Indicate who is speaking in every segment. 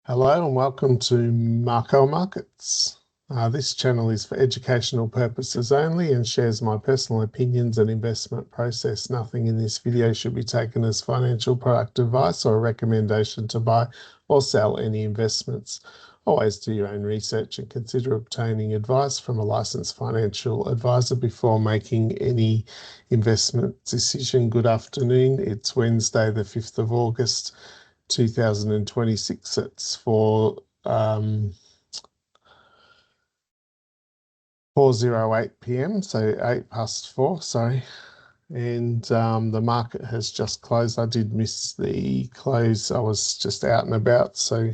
Speaker 1: Hello and welcome to Marco Markets. This channel is for educational purposes only and shares my personal opinions and investment process. Nothing in this video should be taken as financial product advice or a recommendation to buy or sell any investments. Always do your own research and consider obtaining advice from a licensed financial advisor before making any investment decision. Good afternoon. It's Wednesday, the 5th of August. 2026. It's for 4:08 p.m. so 4:08, sorry. And the market has just closed. I did miss the close. I was just out and about. So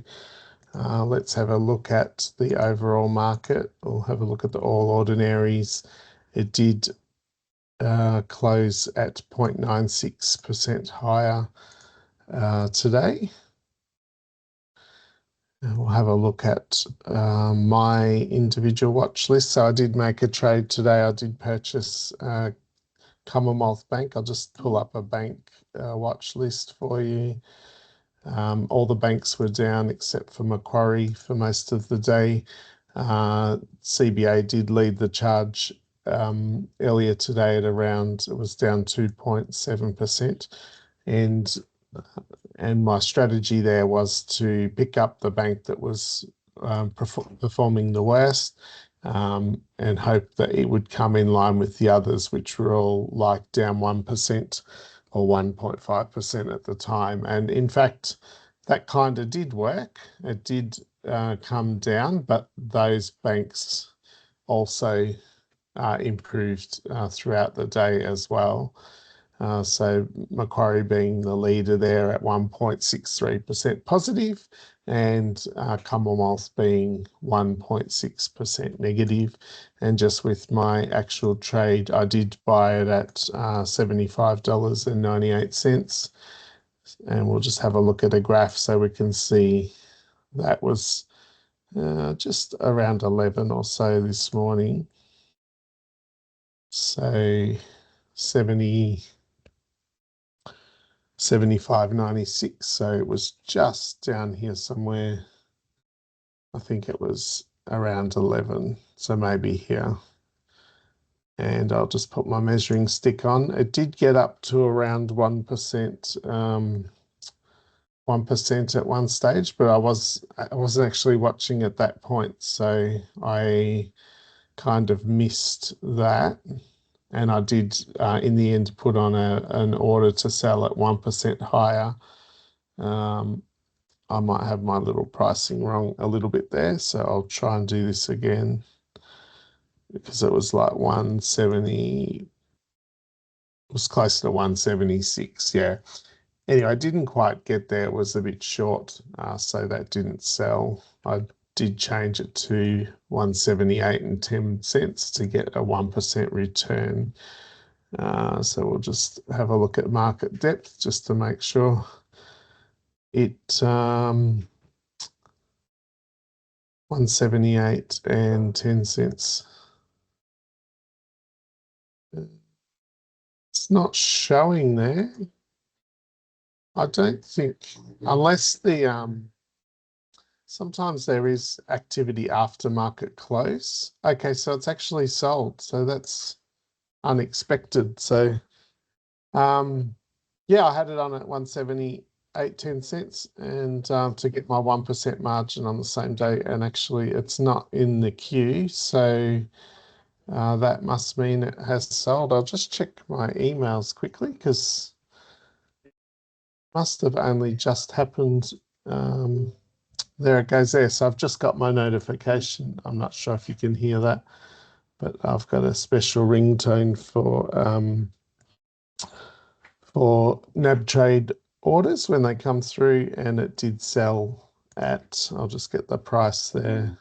Speaker 1: let's have a look at the overall market. We'll have a look at the All Ordinaries. It did close at 0.96% higher today. We'll have a look at my individual watch list. So I did make a trade today. I did purchase Commonwealth Bank. I'll just pull up a bank watch list for you. All the banks were down except for Macquarie for most of the day. CBA did lead the charge earlier today at around, it was down 2.7%. And my strategy there was to pick up the bank that was performing the worst and hope that it would come in line with the others, which were all like down 1% or 1.5% at the time. And in fact, that kind of did work. It did come down, but those banks also improved throughout the day as well. So Macquarie being the leader there at 1.63% positive and Commonwealth being 1.6% negative. And just with my actual trade, I did buy it at $75.98. And we'll just have a look at a graph so we can see that was just around 11 or so this morning. So 75.96, so it was just down here somewhere. I think it was around 11, so maybe here. And I'll just put my measuring stick on. It did get up to around 1%, 1% at one stage, but I wasn't actually watching at that point, so I kind of missed that. And I did, in the end, put on an order to sell at 1% higher. I might have my little pricing wrong a little bit there, so I'll try and do this again because it was like 170, it was close to 176, yeah. Anyway, I didn't quite get there. It was a bit short, so that didn't sell. I did change it to 178.10 to get a 1% return. So we'll just have a look at market depth just to make sure it 178.10. It's not showing there. I don't think, unless the sometimes there is activity after market close. Okay, so it's actually sold. So that's unexpected. So yeah, I had it on at 178.10 and to get my 1% margin on the same day, and actually it's not in the queue, so that must mean it has sold. I'll just check my emails quickly because it must have only just happened. There it goes there. So I've just got my notification. I'm not sure if you can hear that, but I've got a special ringtone for NAB trade orders when they come through, and it did sell at, I'll just get the price there.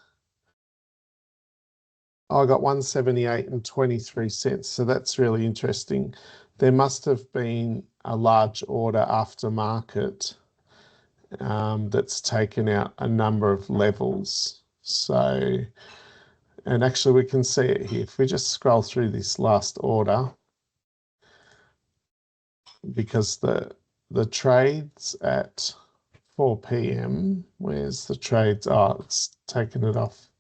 Speaker 1: I got 178.23, so that's really interesting. There must have been a large order after market that's taken out a number of levels. So, and actually we can see it here. If we just scroll through this last order, because the trades at 4 p.m. Where's the trades? Oh, it's taken it off.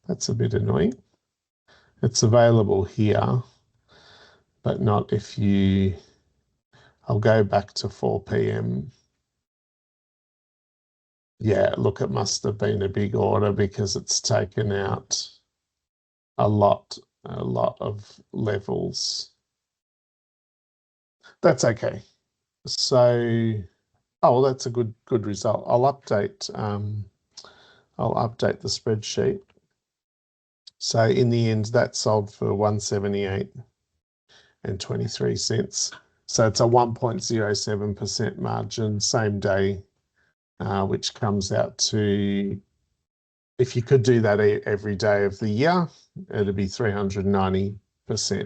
Speaker 1: That's a bit annoying. It's available here, but not if you... I'll go back to 4 p.m. Yeah, look, it must have been a big order because it's taken out a lot of levels. That's okay. So, oh, well, that's a good result. I'll update the spreadsheet. So in the end, that sold for 178 and 23 cents. So it's a 1.07% margin, same day, which comes out to, if you could do that every day of the year, it'd be 390%,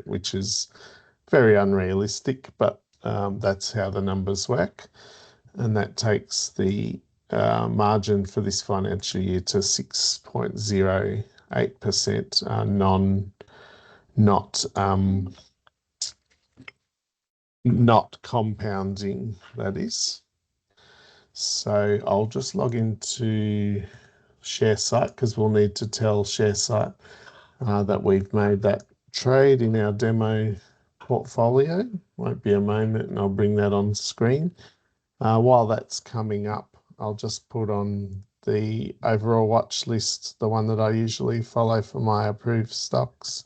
Speaker 1: which is very unrealistic, but that's how the numbers work. And that takes the margin for this financial year to 6.08%, not compounding, that is. So I'll just log into ShareSite because we'll need to tell ShareSite that we've made that trade in our demo portfolio. Won't be a moment and I'll bring that on screen. While that's coming up, I'll just put on the overall watch list, the one that I usually follow for my approved stocks.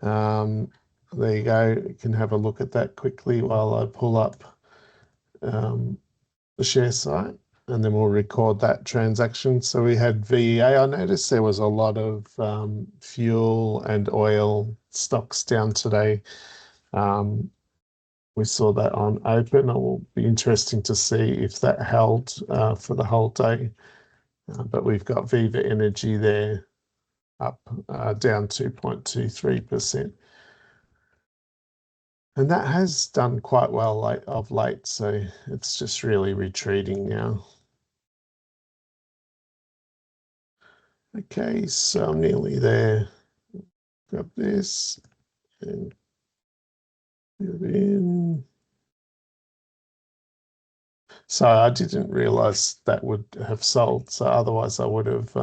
Speaker 1: There you go. You can have a look at that quickly while I pull up the ShareSite, and then we'll record that transaction. So we had VEA. I noticed there was a lot of fuel and oil stocks down today. We saw that on open. It will be interesting to see if that held for the whole day. But we've got Viva Energy there up down 2.23%. And that has done quite well of late, so it's just really retreating now. Okay, so I'm nearly there. Grab this and put it in. So I didn't realize that would have sold. So otherwise I would have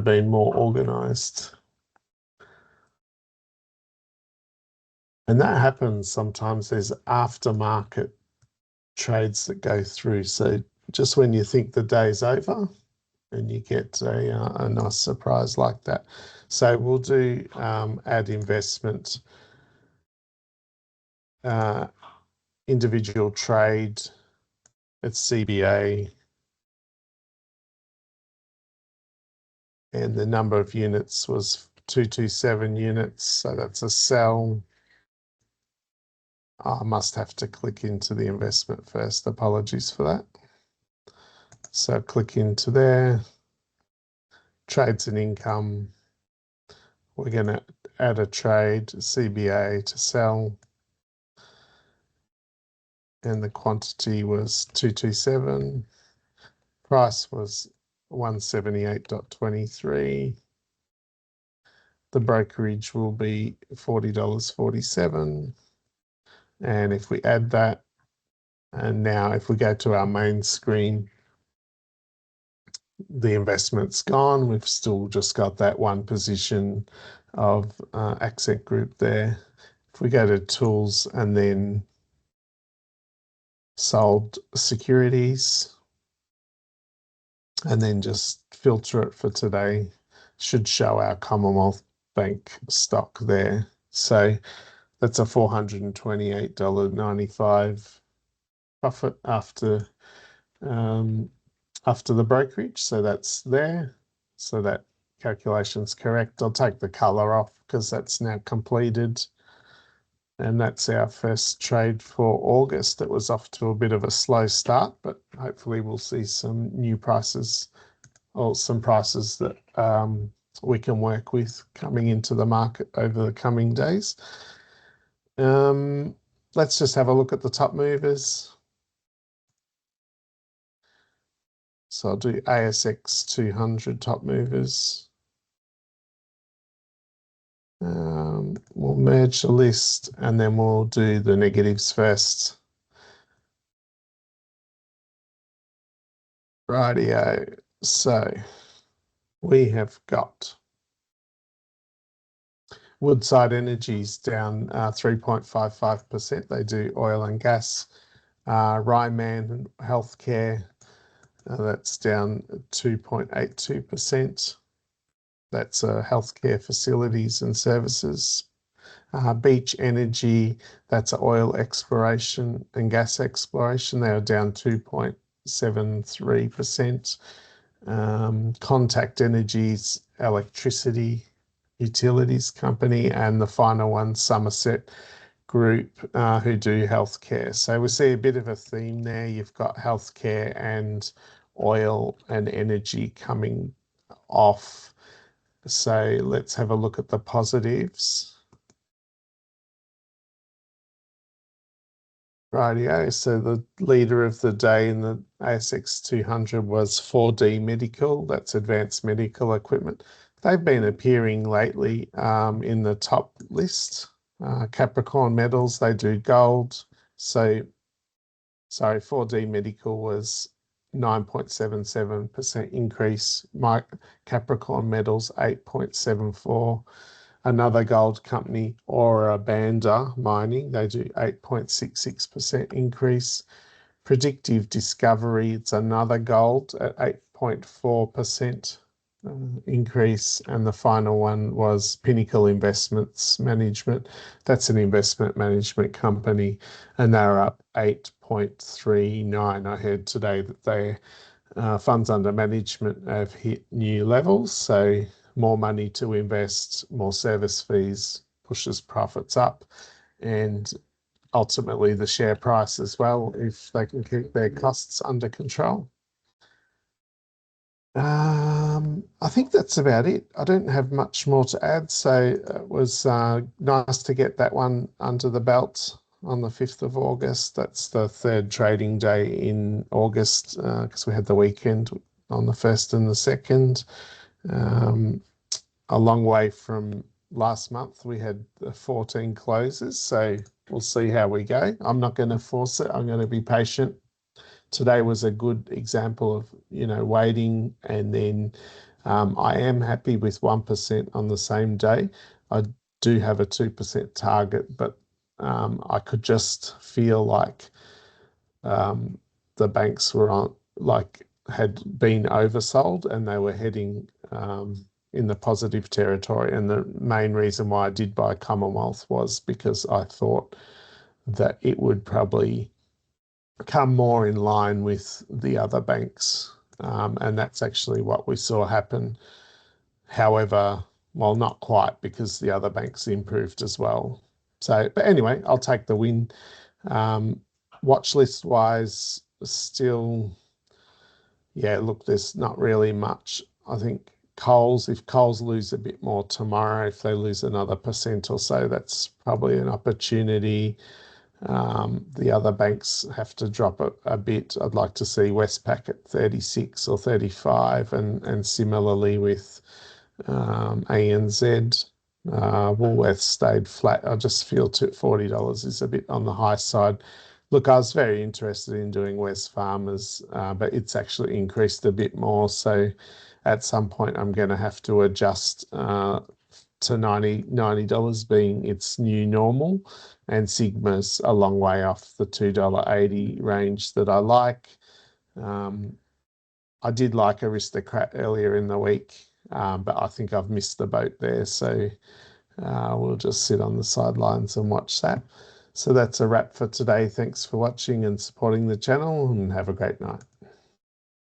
Speaker 1: been more organized. And that happens sometimes. There's aftermarket trades that go through. So just when you think the day's over, and you get a nice surprise like that. So we'll do add investment, individual trade. It's CBA. And the number of units was 227 units. So that's a sell. I must have to click into the investment first. Apologies for that. So click into there. Trades and income. We're going to add a trade, CBA, to sell. And the quantity was 227. Price was 178.23. The brokerage will be $40.47. And if we add that, and now if we go to our main screen, the investment's gone. We've still just got that one position of Accent Group there. If we go to tools and then sold securities, and then just filter it for today, should show our Commonwealth Bank stock there. So that's a $428.95 profit after the brokerage. So that's there. So that calculation's correct. I'll take the color off because that's now completed. And that's our first trade for August. It was off to a bit of a slow start, but hopefully we'll see some new prices, or some prices that we can work with coming into the market over the coming days. Let's just have a look at the top movers. So I'll do ASX 200 top movers. We'll merge the list and then we'll do the negatives first. Rightio. So we have got Woodside Energy's down 3.55%. They do oil and gas. Ryman Healthcare, that's down 2.82%. That's healthcare facilities and services. Beach Energy, that's oil exploration and gas exploration. They are down 2.73%. Contact Energy's electricity utilities company, and the final one, Somerset Group, who do healthcare. So we see a bit of a theme there. You've got healthcare and oil and energy coming off. So let's have a look at the positives. Rightio. So the leader of the day in the ASX 200 was 4D Medical. That's advanced medical equipment. They've been appearing lately in the top list. Capricorn Metals, they do gold. So, sorry, 4D Medical was 9.77% increase. Capricorn Metals, 8.74. Another gold company, Ora Banda Mining, they do 8.66% increase. Predictive Discovery, it's another gold at 8.4% increase. And the final one was Pinnacle Investments Management. That's an investment management company, and they're up 8.39. I heard today that their funds under management have hit new levels. So more money to invest, more service fees pushes profits up, and ultimately the share price as well, if they can keep their costs under control. I think that's about it. I don't have much more to add. So it was nice to get that one under the belt on the 5th of August. That's the third trading day in August because we had the weekend on the 1st and the 2nd. A long way from last month. We had 14 closes, so we'll see how we go. I'm not going to force it. I'm going to be patient. Today was a good example of, waiting, and then I am happy with 1% on the same day. I do have a 2% target, but I could just feel like the banks were had been oversold, and they were heading in the positive territory. And the main reason why I did buy Commonwealth was because I thought that it would probably come more in line with the other banks. And that's actually what we saw happen. However, well, not quite, because the other banks improved as well. So, but anyway, I'll take the win. Watch list wise, still, yeah, look, there's not really much. I think if Coles lose a bit more tomorrow, if they lose another % or so, that's probably an opportunity. The other banks have to drop a bit. I'd like to see Westpac at 36 or 35, and similarly with ANZ. Woolworths stayed flat. I just feel $40 is a bit on the high side. Look, I was very interested in doing Wesfarmers, but it's actually increased a bit more. So at some point, I'm going to have to adjust to $90 being its new normal, and Sigma's a long way off the $2.80 range that I like. I did like Aristocrat earlier in the week, but I think I've missed the boat there. So we'll just sit on the sidelines and watch that. So that's a wrap for today. Thanks for watching and supporting the channel, and have a great night.